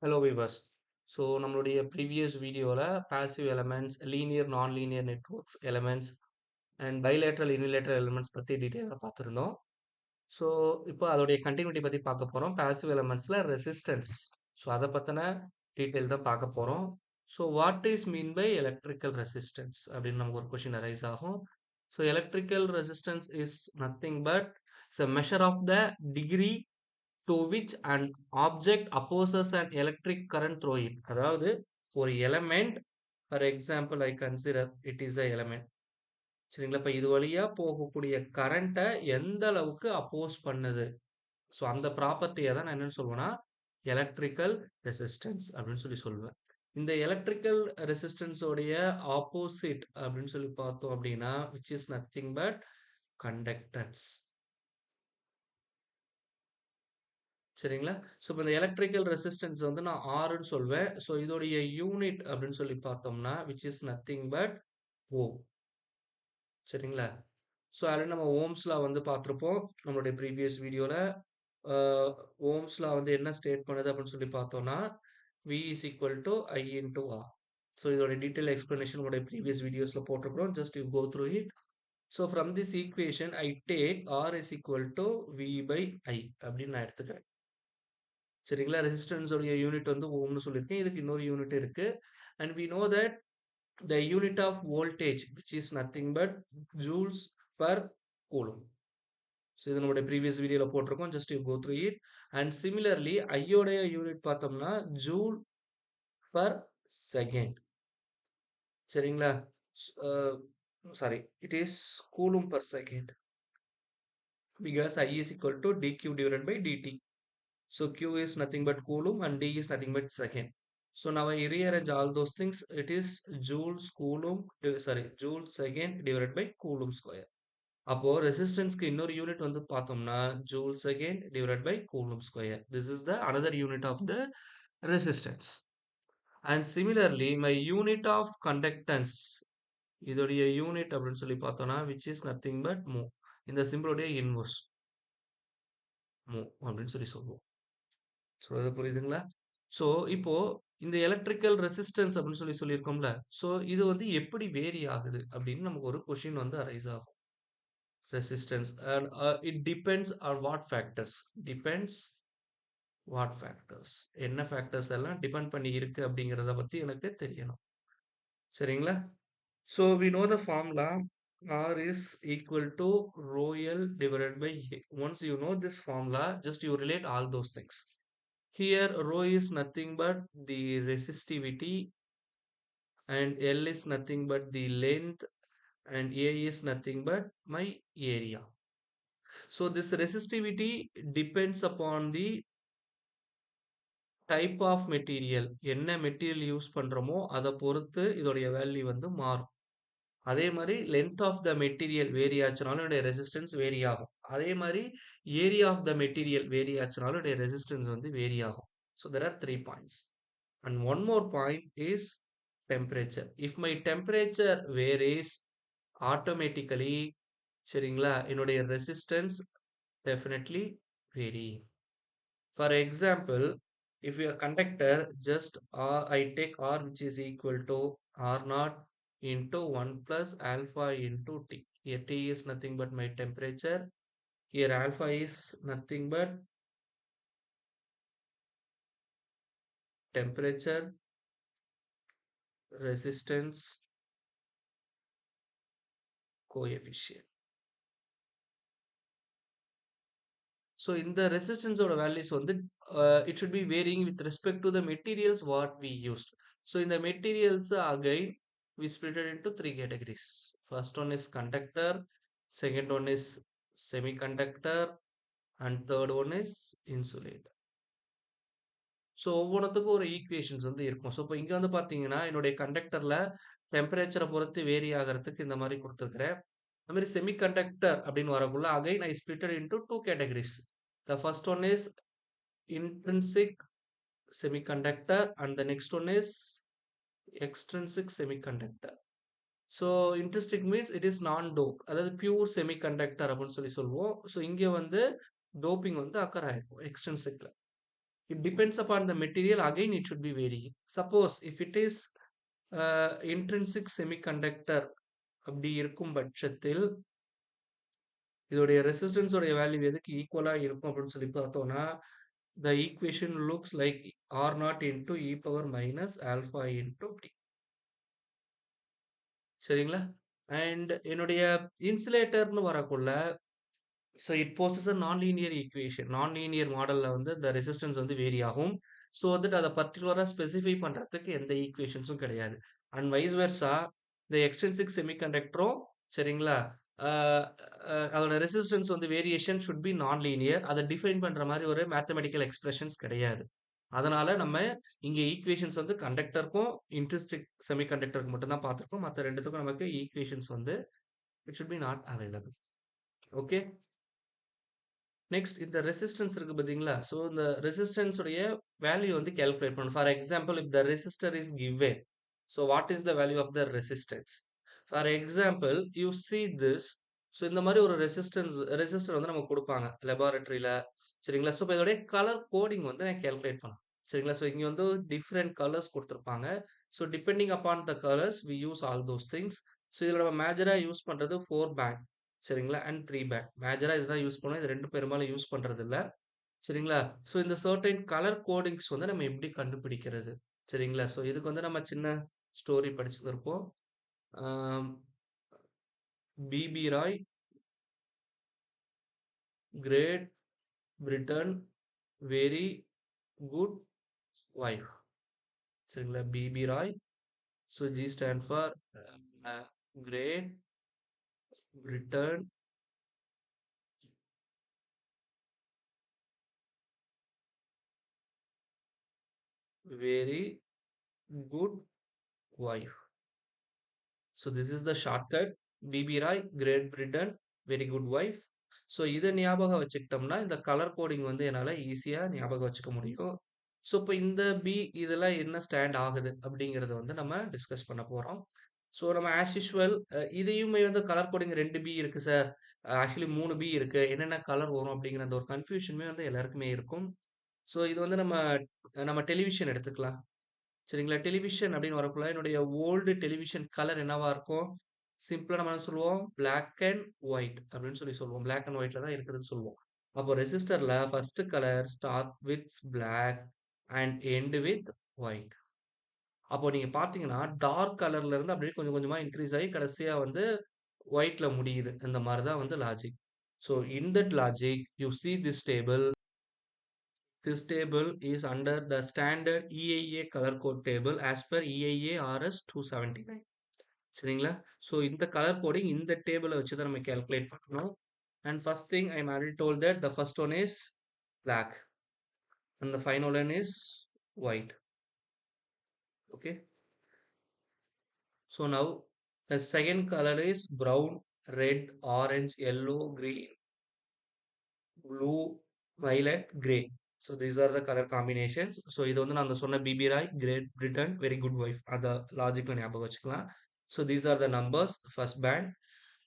Hello viewers. So நம்மளுடைய previous வீடியோவில் passive elements, linear non linear networks elements and bilateral unilateral elements பற்றி டீட்டெயிலாக பார்த்துருந்தோம். ஸோ இப்போ அதோடைய கண்டினியூட்டி பற்றி பார்க்க போகிறோம். பாசிவ் எலமெண்ட்ஸில் ரெசிஸ்டன்ஸ், ஸோ அதை பற்றின டீட்டெயில் தான் பார்க்க போகிறோம். So what is mean by electrical resistance அப்படின்னு நமக்கு ஒரு கொஷின் அரைஸ் ஆகும். So electrical resistance is nothing but it's a measure of the degree to which an object opposes an electric current through it. அதாவது ஒரு element, for example I consider it is a element. சரிங்களா? இப்போ இது வழியா போகக்கூடிய கரண்ட்டை எந்த அளவுக்கு அப்போஸ் பண்ணுது, ஸோ அந்த ப்ராப்பர்ட்டியை தான் நான் என்னன்னு சொல்லுவேன்னா எலக்ட்ரிக்கல் ரெசிஸ்டன்ஸ் அப்படின்னு சொல்லி சொல்லுவேன். இந்த எலக்ட்ரிக்கல் ரெசிஸ்டன்ஸோடைய ஆப்போசிட் அப்படின்னு சொல்லி பார்த்தோம் அப்படின்னா which is nothing but conductance. சரிங்களா? ஸோ இப்போ இந்த எலக்ட்ரிக்கல் ரெசிஸ்டன்ஸ் வந்து நான் ஆர்ன்னு சொல்வேன். ஸோ இதோடைய யூனிட் அப்படின்னு சொல்லி பார்த்தோம்னா விச் இஸ் நத்திங் பட் ஓம். சரிங்களா? ஸோ ஆல்ரெடி நம்ம ஓம்ஸ் லா வந்து பார்த்துருப்போம் நம்மளுடைய ப்ரீவியஸ் வீடியோவில். ஓம்ஸ் லா வந்து என்ன ஸ்டேட் பண்ணுது அப்படின்னு சொல்லி பார்த்தோம்னா V is equal to I into R. So இதோட டீட்டெயில் எக்ஸ்பிளனேஷன் உடைய ப்ரீவியஸ் வீடியோஸில் போட்டிருக்கிறோம். Just you go through it. So from this equation I take R is equal to V by I அப்படின்னு நான் எடுத்துக்கிறேன். சரிங்களா? ரெசிஸ்டன்ஸ் உடைய யூனிட் வந்து ஓம்னு சொல்லியிருக்கேன். இதுக்கு இன்னொரு யூனிட் இருக்கு. And we know that the unit of voltage which is nothing but joules per coulomb. So இது நம்மளுடைய ப்ரீவியஸ் வீடியோவில் போட்டிருக்கோம். Just you go through it. And similarly ஐயோடைய யூனிட் பார்த்தோம்னா ஜூல் பர் செகண்ட். சரிங்களா? Sorry, it is coulomb per second because I is equal to dq divided by dt. So q is nothing but coulomb and d is nothing but second. So now I rearrange all those things. It is joules coulomb, joules second divided by coulomb square. அப்போ ரெசிஸ்டன்ஸ்க்கு இன்னொரு unit வந்து பார்த்தோம்னா joule second divided by coulomb square. This is the another unit of the resistance. And similarly my unit of conductance, இதோடைய unit அப்படின்னு சொல்லி பார்த்தோம்னா which is nothing but மூ. இந்த சிம்பிளுடைய இன்வர்ஸ் மூ அப்படின்னு சொல்லி சொல்லுவோம். சொல்றது புரியுதுங்களா? ஸோ இப்போ இந்த எலக்ட்ரிக்கல் ரெசிஸ்டன்ஸ் அப்படின்னு சொல்லி சொல்லியிருக்கோம்ல, ஸோ இது வந்து எப்படி வேரி ஆகுது அப்படின்னு நமக்கு ஒரு கொஷின் வந்து அரைஸ் ஆகும். Resistance and it depends on what factors. Depends what factors, என்ன ஃபேக்டர்ஸ் எல்லாம் டிபெண்ட் பண்ணி இருக்கு அப்படிங்கிறத பத்தி எனக்கு தெரியணும். சரிங்களா? So we know the formula R is equal to rho L divided by A. Once you know this formula, just you relate all those things. Here rho is nothing but the resistivity and L is nothing but the length and A is nothing but my area. So this resistivity depends upon the type of material. என்ன material use பண்றோமோ அதை பொறுத்து இதோடைய value வந்து மாறும். அதே மாதிரி length of the material vary ஆச்சுனாலும் இதோடைய ரெசிஸ்டன்ஸ் வேரி ஆகும். அதே மாதிரி area of the material vary ஆச்சுனாலும் இதோடைய ரெசிஸ்டன்ஸ் வந்து வேரி ஆகும். So there are 3 points. And one more point is temperature. If my temperature varies automatically, சரிங்களா, என்னுடைய resistance definitely vary. For example, if your conductor just R, I take R which is equal to R naught into 1 plus alpha into T. Here T is nothing but my temperature. Here alpha is nothing but temperature, resistance, coefficient. So in the resistance of the values on the it should be varying with respect to the materials what we used. So in the materials again we split it into 3 categories. First one is conductor, second one is semiconductor, and third one is insulator. So ஒவ்வொன்றுத்துக்கும் ஒரு equations வந்து இருக்கும். So இப்போ இங்கே வந்து பார்த்தீங்கன்னா என்னுடைய கண்டக்டரில் டெம்பரேச்சரை பொறுத்து வேரி ஆகிறதுக்கு இந்த மாதிரி கொடுத்துருக்குறேன். அது மாதிரி செமிகண்டக்டர் அப்படின்னு வரக்குள்ள again I splitted into 2 categories. The first one is intrinsic semiconductor and the next one is extrinsic semiconductor. So intrinsic means it is non-dope, அதாவது pure semiconductor அப்படின்னு சொல்லி சொல்லுவோம். ஸோ இங்கே வந்து டோப்பிங் வந்து அக்கர் ஆயிருக்கும் எக்ஸ்ட்ரின்சிக்ல. It depends upon the material. Again, it should be varying. Suppose if it is intrinsic semiconductor அப்படி இருக்கும் பட்சத்தில் இதோடைய ரெசிஸ்டன்ஸ் உடைய வேல்யூ எதுக்கு ஈக்குவலா இருக்கும் அப்படின்னு சொல்லி பார்த்தோம்னா the equation looks like r naught into e power minus alpha into t. சரிங்களா? அண்ட் என்னுடைய இன்சுலேட்டர்னு வரக்குள்ள so it poses a nonlinear equation. Nonlinear மாடல்ல வந்து இந்த ரெசிஸ்டன்ஸ் வந்து வேரி ஆகும். ஸோ வந்துட்டு அத பர்ட்டிகுலரா ஸ்பெசிஃபை பண்றதுக்கு எந்த ஈக்குவேஷன்ஸும் கிடையாது. அண்ட் வைஸ் வெர்சா இந்த எக்ஸ்ட்ரின்சிக் செமிகண்டக்டரும் சரிங்களா? அ அதோட ரெசிஸ்டன்ஸ் வந்து வேரியேஷன் ஷுட் பி நான்-லீனியர். அத டிஃபைன் பண்ற மாரி ஒரு மேத்தமேட்டிக்கல் எக்ஸ்பிரஷன்ஸ் கிடையாது. அதனால நம்ம இங்க ஈக்குவேஷன்ஸ் வந்து கண்டக்டருக்கும், இன்ட்ரின்சிக் செமிகண்டக்டருக்கு மட்டும் தான் பார்த்திருக்கோம். மத்த 2த்துக்கும் நமக்கு ஈக்குவேஷன்ஸ் வந்து it should be not available. Okay. Next இந்த ரெசிஸ்டன்ஸ் இருக்கு பார்த்தீங்களா? ஸோ இந்த ரெசிஸ்டன்ஸ் உடைய வேல்யூ வந்து கால்குலேட் பண்ணணும். For example if the resistor is given. So what is the value of the resistance? For example you see this. So இந்த மாதிரி ஒரு ரெசிஸ்டர் வந்து நமக்கு கொடுப்பாங்க லெபார்டரியில. சரிங்களா? ஸோ இப்போ இதோடைய கலர் கோடிங் வந்து நான் கால்குலேட் பண்ணணும். சரிங்களா? ஸோ இங்க வந்து டிஃப்ரெண்ட் கலர்ஸ் கொடுத்துருப்பாங்க. So depending upon the colours we use all those things. So இதில் நம்ம மேஜரா யூஸ் பண்றது 4 பேண்ட். சரிங்களா? And 3 pant. மேஜரா இதுதான் யூஸ் பண்ணுவோம். இது 2 பெரும்பாலும் யூஸ் பண்றது இல்ல. சரிங்களா? ஸோ இந்த சர்டைன் கலர் கோடிங்ஸ் வந்து நம்ம எப்படி கண்டுபிடிக்கிறது? சரிங்களா? ஸோ இதுக்கு வந்து நம்ம சின்ன ஸ்டோரி படிச்சிருப்போம். ஆம், BB Roy, Great Britain, very good wife. சரிங்களா? BB Roy. So G stands for Great Britain, very good wife. So this is the shortcut. BB Roy, Great Britain, very good wife. So இதை ஞாபகம் வச்சுக்கிட்டோம்னா இந்த colour coding வந்து என்னால் ஈஸியாக ஞாபகம் வச்சுக்க முடியும். ஸோ இப்போ இந்த பி இதெல்லாம் என்ன ஸ்டாண்ட் ஆகுது அப்படிங்கிறத வந்து நம்ம டிஸ்கஸ் பண்ண போகிறோம். ஸோ நம்ம ஆஸ் யூஷுவல் இதையுமே வந்து கலர் கோடிங் 2 பி இருக்கு சார். ஆக்சுவலி 3 பி இருக்கு. என்னென்ன கலர் வரும் அப்படிங்கிற அந்த ஒரு கன்ஃபியூஷனுமே வந்து எல்லாருக்குமே இருக்கும். ஸோ இது வந்து நம்ம நம்ம டெலிவிஷன் எடுத்துக்கலாம். சரிங்களா? டெலிவிஷன் அப்படின்னு வரக்குள்ள என்னுடைய ஓல்டு டெலிவிஷன் கலர் என்னவா இருக்கும்? சிம்பிளா நம்ம என்ன சொல்லுவோம்? பிளாக் அண்ட் ஒயிட் அப்படின்னு சொல்லுவோம். பிளாக் அண்ட் ஒயிட்ல தான் இருக்குதுன்னு சொல்லுவோம். அப்போ ரெசிஸ்டர்ல first colour start with black and end with white. அப்போ நீங்க பார்த்தீங்கன்னா டார்க் கலர்ல இருந்து அப்படியே கொஞ்சம் கொஞ்சமா இன்க்ரீஸ் ஆகி கடைசியா வந்து ஒயிட்ல முடியுது. இந்த மாதிரி தான் வந்து logic. So in that logic you see this table. This table is under the standard EIA color code table as per EIA RS 279. சரிங்களா? ஸோ இந்த கலர் கோடிங் இந்த டேபிளை வச்சு தான் நம்ம கால்குலேட் பண்ணணும். And first thing I already told that the first one is black and the final one is white. Okay. So now the second color is brown, red, orange, yellow, green, blue, violet, gray. So these are the color combinations. So இது வந்து நான் சொன்ன B B Roy, Great Britain, very good wife அந்த லாஜிக்ல ஞாபகம் வச்சுக்கலாம். So these are the numbers, first band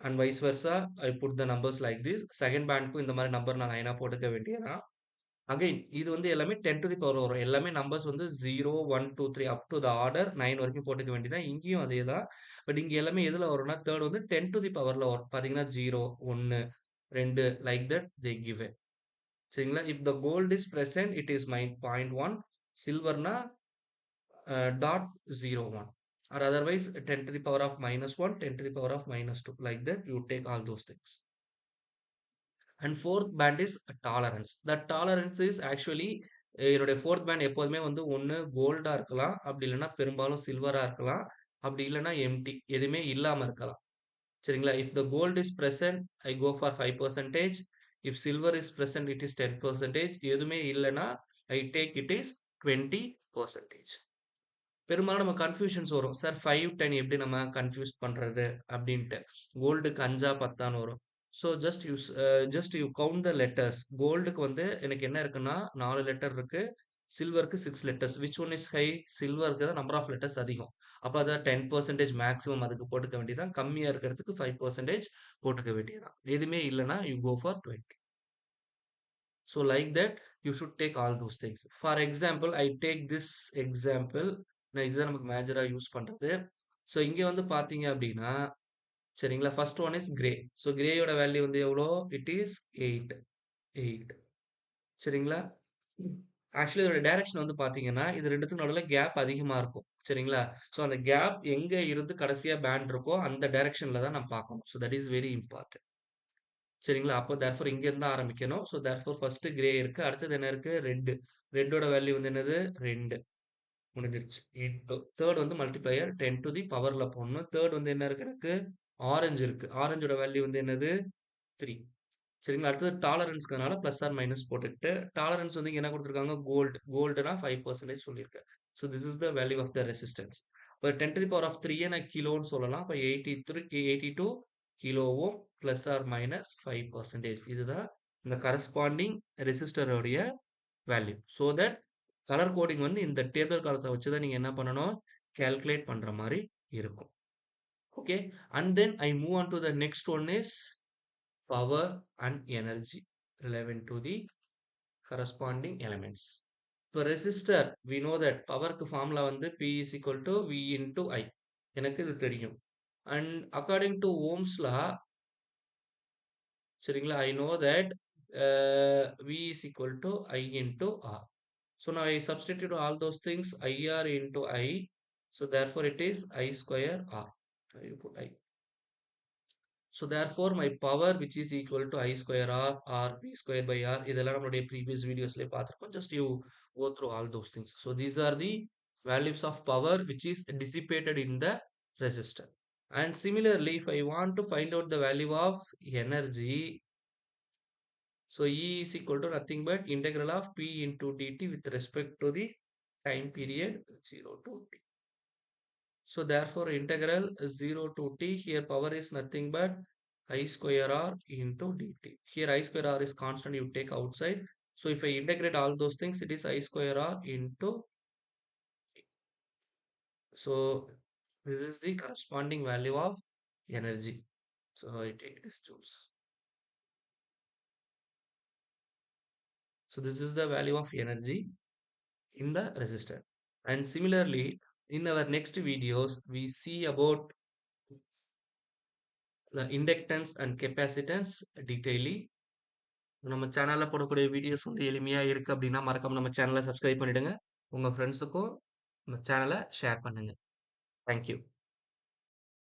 and vice versa. I put the numbers like this. Second bandக்கும் இந்த மாதிரி நம்பர் நான் லைனா போட்டுக்க வேண்டியதான். அகைன் இது வந்து எல்லாமே 10 to the power வரும். எல்லாமே நம்பர்ஸ் வந்து 0, 1, 2, 3 அப் டு த ஆர்டர் 9 வரைக்கும் போட்டுக்க வேண்டியதான். இங்கேயும் அதே தான். பட் இங்க எல்லாமே எதுல வரும்னா தேர்ட் வந்து 10 to the பவர்ல வரும். பாத்தீங்கன்னா 0, 1, 2 லைக் தட் தே கிவ். சரிங்களா? If the gold is present it is my 0.1. சில்வர்னா dot 01 or otherwise 10 to the power of -1, 10 to the power of -2 like that you take all those things. And fourth band is tolerance. The tolerance is actually என்னுடைய fourth pant எப்போதுமே வந்து ஒன்று கோல்டா இருக்கலாம், அப்படி இல்லைன்னா பெரும்பாலும் சில்வரா இருக்கலாம், அப்படி இல்லைன்னா எம்டி எதுவுமே இல்லாம இருக்கலாம். சரிங்களா? If the gold is present I go for 5%. If silver is present it is 10%. எதுவுமே இல்லைன்னா ஐ டேக் இட் இஸ் 20%. பெரும்பாலும் நம்ம கன்ஃபியூஷன்ஸ் வரும். சார் 5, 10 எப்படி நம்ம கன்ஃப்யூஸ் பண்றது அப்படின்ட்டு. கோல்டுக்கு 5ஆ 10ஆன்னு வரும். So just you count the letters. கோல்டுக்கு வந்து எனக்கு என்ன இருக்குன்னா 4 லெட்டர் இருக்கு. சில்வருக்கு 6 letters. Which one is high? சில்வருக்கு தான் நம்பர் ஆஃப் லெட்டர்ஸ் அதிகம். அப்போ அதை 10% மேக்ஸிமம் அதுக்கு போட்டுக்க வேண்டியதான். கம்மியா இருக்கிறதுக்கு 5% போட்டுக்க வேண்டியதான். எதுவுமே இல்லைன்னா you go for 20. So like that, you should take all those things. For example, I take this example. நான் இதுதான் நமக்கு மேஜரா யூஸ் பண்றது. ஸோ இங்க வந்து பார்த்தீங்க அப்படின்னா, சரிங்களா, ஃபர்ஸ்ட் ஒன் இஸ் கிரே. ஸோ கிரேயோட வேல்யூ வந்து எவ்வளோ? It is 8. 8. சரிங்களா? ஆக்சுவலி இதோட டைரக்ஷன் வந்து பார்த்தீங்கன்னா, இது 2த்துக்கும் நடுவுல கேப் அதிகமா இருக்கும். சரிங்களா? ஸோ அந்த கேப் எங்க இருந்து கடைசியா பேண்ட் இருக்கோ, அந்த டைரக்ஷன்ல தான் நான் பார்க்கணும். So that is very important. சரிங்களா? அப்போ தேர்ஃபார் இங்க இருந்து தான் ஆரம்பிக்கணும். ஸோ தேர்ஃபார் ஃபர்ஸ்ட் கிரே இருக்கு. அடுத்தது என்ன இருக்கு? ரெட். ரெட்டோட வேல்யூ வந்து என்னது? 2. முடிஞ்சிருச்சு. இன்டூ தேர்ட் வந்து மல்டிப்ளையர் 10 டூ தி பவர்ல போடணும். தேர்ட் வந்து என்ன இருக்கு எனக்கு? ஆரஞ்சு இருக்கு. ஆரஞ்சோட வேல்யூ வந்து என்னது? 3. சரிங்களா? அடுத்தது டாலரன்ஸ்ங்கிறனால பிளஸ் ஆர் மைனஸ் போட்டுக்கிட்டு, டாலரன்ஸ் வந்து இங்க என்ன குடுத்துருக்காங்க? கோல்டு. கோல்டுனா 5% சொல்லியிருக்கேன். So this is the value of the resistance. இப்போ 10 டூ தி பவர் ஆஃப் 3 நான் கிலோன்னு சொல்லலாம். அப்ப 82 kilo ohm plus or minus 5%. இதுதான் இந்த கரஸ்பாண்டிங் ரெசிஸ்டருடைய value. So that colour coding வந்து இந்த டேபிள் காலத்தை வச்சு தான் நீங்க என்ன பண்ணணும்? கால்குலேட் பண்ற மாரி இருக்கும். Okay. And then I move on to the next one is power and energy relevant to the corresponding elements. இப்போ ரெசிஸ்டர் we know that பவருக்கு ஃபார்முலா வந்து P is equal to V into I. எனக்கு இது தெரியும். And according to Ohm's law, சரிங்களா, I know that V is equal to I into R. So now I substitute all those things IR into I. So therefore it is I square R. I put I. So therefore my power which is equal to I square R or V square by R, இதெல்லாம் நம்மளுடைய previous videosல பார்த்திருக்கோம். Just you go through all those things. So these are the values of power which is dissipated in the resistor. And similarly, if I want to find out the value of energy, so E is equal to nothing but integral of P into dt with respect to the time period 0 to t. So therefore integral 0 to t, here power is nothing but I square r into dt. Here I square r is constant, you take outside. So if I integrate all those things, it is I square r into t. So this is the corresponding value of energy. So I take this joules. So this is the value of energy in the resistor. And similarly, in our next videos, we see about the inductance and capacitance detailedly. நம்ம சேனல்ல போடக்கூடிய videos வந்து எளிமையா இருக்கு அப்படின்னா, மறக்காம நம்ம சேனல subscribe பண்ணிடுங்க. உங்க ஃப்ரெண்ட்ஸுக்கும் நம்ம சேனல ஷேர் பண்ணுங்க. Thank you.